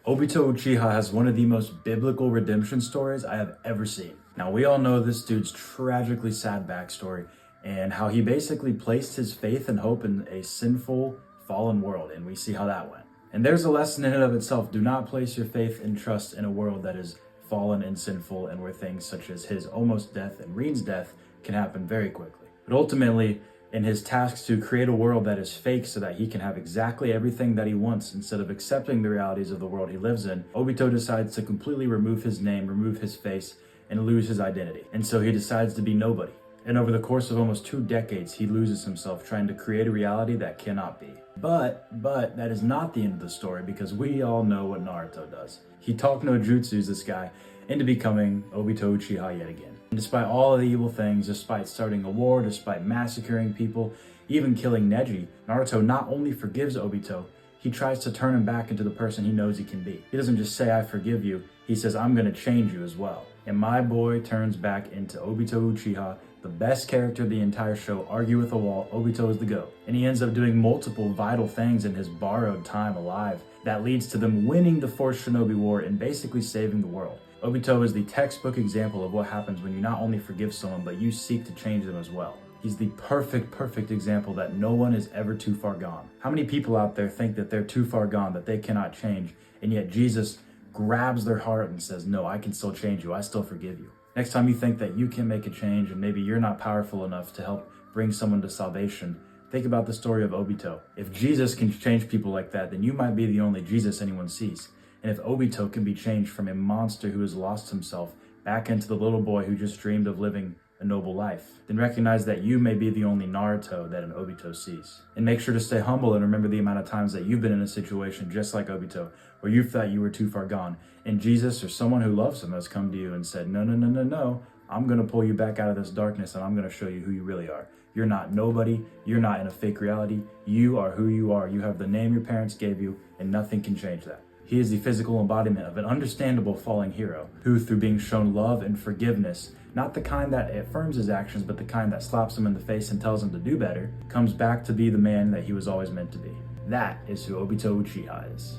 Obito Uchiha has one of the most biblical redemption stories I have ever seen. Now, we all know this dude's tragically sad backstory and how he basically placed his faith and hope in a sinful, fallen world, and we see how that went. And there's a lesson in and of itself. Do not place your faith and trust in a world that is fallen and sinful and where things such as his almost death and Reen's death can happen very quickly. But ultimately, in his tasks to create a world that is fake so that he can have exactly everything that he wants instead of accepting the realities of the world he lives in, Obito decides to completely remove his name, remove his face, and lose his identity. And so he decides to be nobody. And over the course of almost 2 decades, he loses himself trying to create a reality that cannot be. But that is not the end of the story, because we all know what Naruto does. He talk no jutsus this guy into becoming Obito Uchiha yet again. And despite all of the evil things, despite starting a war, despite massacring people, even killing Neji, Naruto not only forgives Obito, he tries to turn him back into the person he knows he can be. He doesn't just say, I forgive you, he says, I'm gonna change you as well. And my boy turns back into Obito Uchiha, the best character of the entire show. Argue with a wall, Obito is the GOAT. And he ends up doing multiple vital things in his borrowed time alive that leads to them winning the Fourth Shinobi War and basically saving the world. Obito is the textbook example of what happens when you not only forgive someone, but you seek to change them as well. He's the perfect example that no one is ever too far gone. How many people out there think that they're too far gone, that they cannot change, and yet Jesus grabs their heart and says, no, I can still change you, I still forgive you. Next time you think that you can make a change and maybe you're not powerful enough to help bring someone to salvation, think about the story of Obito. If Jesus can change people like that, then you might be the only Jesus anyone sees. And if Obito can be changed from a monster who has lost himself back into the little boy who just dreamed of living a noble life, then recognize that you may be the only Naruto that an Obito sees. And make sure to stay humble and remember the amount of times that you've been in a situation just like Obito, where you thought you were too far gone, and Jesus or someone who loves him has come to you and said, no, I'm gonna pull you back out of this darkness and I'm gonna show you who you really are. You're not nobody, you're not in a fake reality, you are who you are. You have the name your parents gave you and nothing can change that. He is the physical embodiment of an understandable falling hero who, through being shown love and forgiveness, not the kind that affirms his actions, but the kind that slaps him in the face and tells him to do better, comes back to be the man that he was always meant to be. That is who Obito Uchiha is.